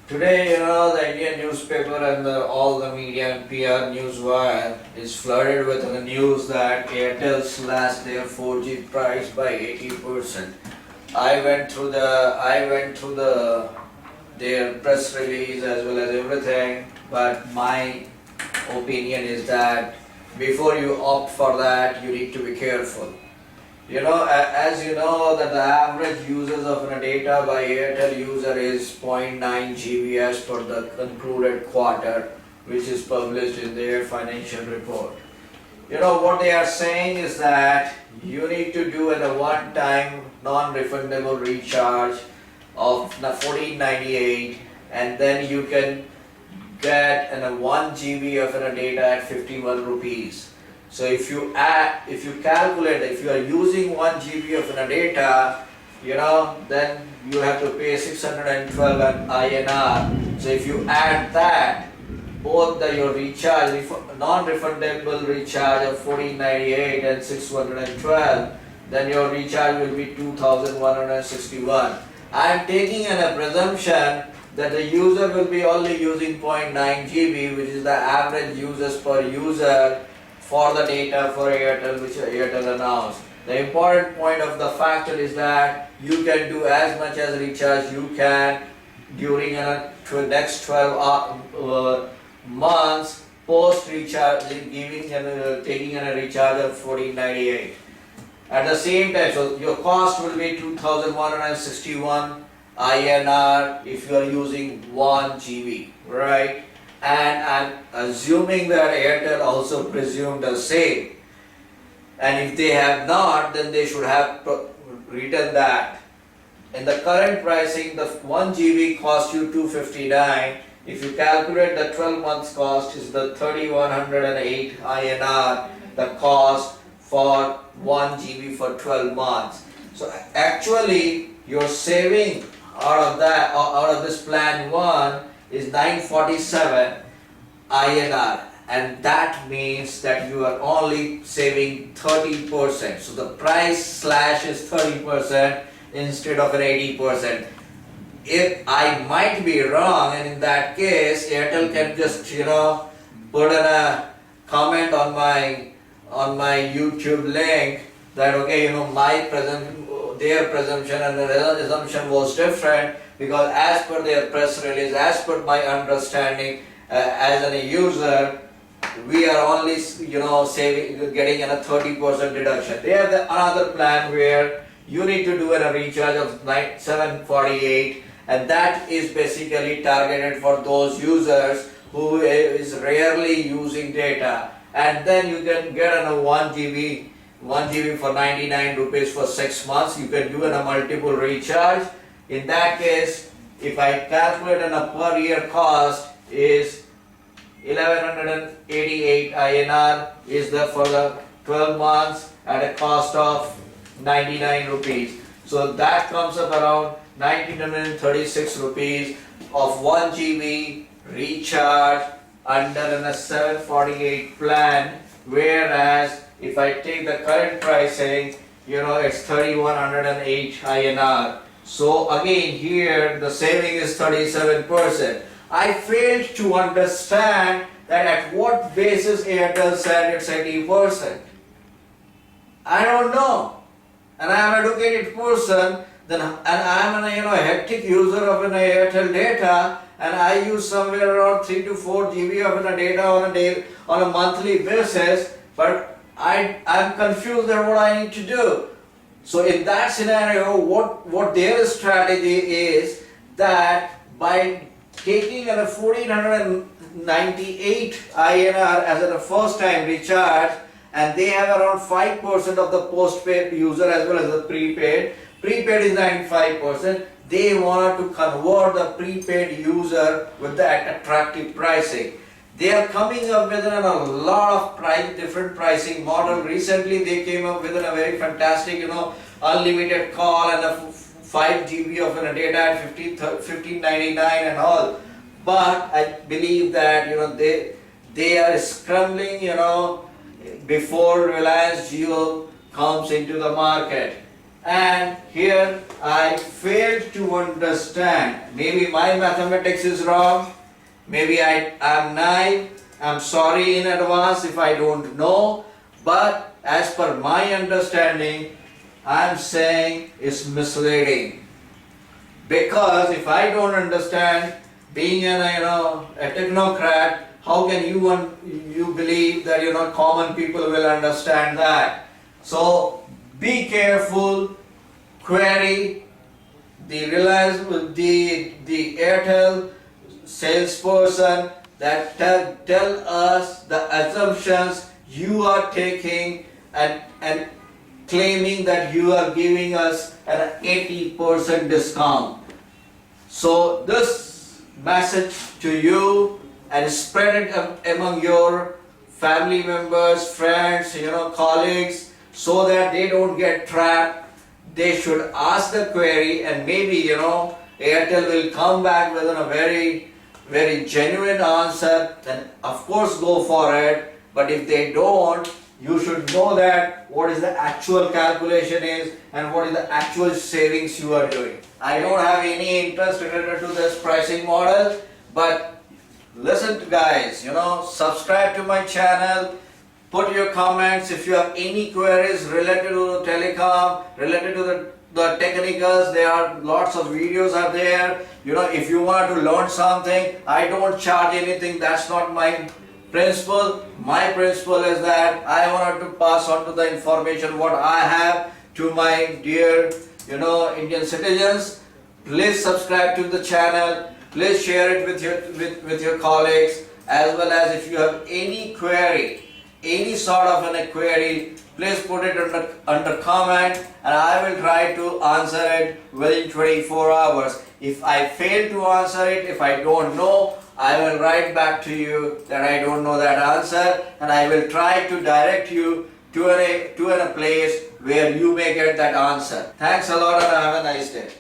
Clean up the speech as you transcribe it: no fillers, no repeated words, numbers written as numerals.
Today, the Indian newspaper and all the media and PR news wire is flooded with the news that Airtel slashed their 4G price by 80%. I went through their press release as well as everything, but my opinion is that before you opt for that, you need to be careful. As you know that the average users of a data by Airtel user is 0.9 GB as per the concluded quarter, which is published in their financial report. What they are saying is that you need to do a one-time non-refundable recharge of 14.98, and then you can get 1 GB of data at 51 rupees. So if you calculate, if you are using 1 GB of data, then you have to pay 612 INR. So if you add that, both your recharge, non-refundable recharge of 14.98 and 612, then your recharge will be 2,161. I am taking a presumption that the user will be only using 0.9 GB, which is the average users per user for the data for Airtel, which Airtel announced. The important point of the factor is that you can do as much as recharge you can during the next 12 months post recharge, taking a recharge of 14.98. At the same time, so your cost will be 2,161 INR if you are using 1 GB, right? And I'm assuming that Airtel also presumed the same. And if they have not, then they should have written that. In the current pricing, the 1 GB cost you 259. If you calculate the 12 months cost is the 3,108 INR, the cost for 1 GB for 12 months. So actually, you're saving out of this plan 1 is 947 INR, and that means that you are only saving 30%. So the price slash is 30% instead of an 80%. If I might be wrong, and in that case, Airtel can just put in a comment on my YouTube link that their presumption and the assumption was different, because as per their press release, as per my understanding as a user, we are only getting a 30% deduction. They have another plan where you need to do a recharge of 748, and that is basically targeted for those users who is rarely using data, and then you can get a 1 GB for 99 rupees for 6 months. You can do a multiple recharge. In that case, if I calculate a per year cost is 1188 INR is for the 12 months at a cost of 99 rupees. So that comes up around 1936 rupees of 1 GB recharge under a 748 plan, whereas if I take the current pricing, it's 3,108 INR. So again here the saving is 37%. I failed to understand that at what basis Airtel said it's 80%. I don't know. And I am an educated person, and I am a hectic user of an Airtel data, and I use somewhere around 3 to 4 GB of data on a monthly basis, but I'm confused at what I need to do. So in that scenario, what their strategy is that by taking a 1498 INR as a first time recharge, and they have around 5% of the postpaid user as well as the prepaid. Prepaid is 95%. They want to convert the prepaid user with that attractive pricing. They are coming up with a lot of different pricing model. Recently, they came up with a very fantastic, unlimited call and a 5 GB of data at 15.99 and all. But I believe that they are scrambling, before Reliance Jio comes into the market. and here I failed to understand. Maybe my mathematics is wrong, maybe I am naive, I'm sorry in advance if I don't know, but as per my understanding, I'm saying it's misleading. Because if I don't understand, being a technocrat, how can you believe that common people will understand that? So be careful, query the Reliance, the Airtel salesperson that tell us the assumptions you are taking and claiming that you are giving us an 80% discount. So this message to you, and spread it among your family members, friends, colleagues, so that they don't get trapped. They should ask the query, and maybe Airtel will come back with a very genuine answer. Then of course go for it. But if they don't, you should know that what is the actual calculation is and what is the actual savings you are doing. I don't have any interest related to this pricing model, but listen to guys, subscribe to my channel, put your comments if you have any queries related to the telecom, related to the technicals. There are lots of videos are there. If you want to learn something, I don't charge anything. That's not my principle. My principle is that I wanted to pass on to the information what I have to my dear Indian citizens. Please subscribe to the channel. Please share it with your colleagues, as well as if you have any query, any sort of a query, please put it under comment, and I will try to answer it within 24 hours. If I fail to answer it, if I don't know, I will write back to you that I don't know that answer, and I will try to direct you to a place where you may get that answer. Thanks a lot, and have a nice day.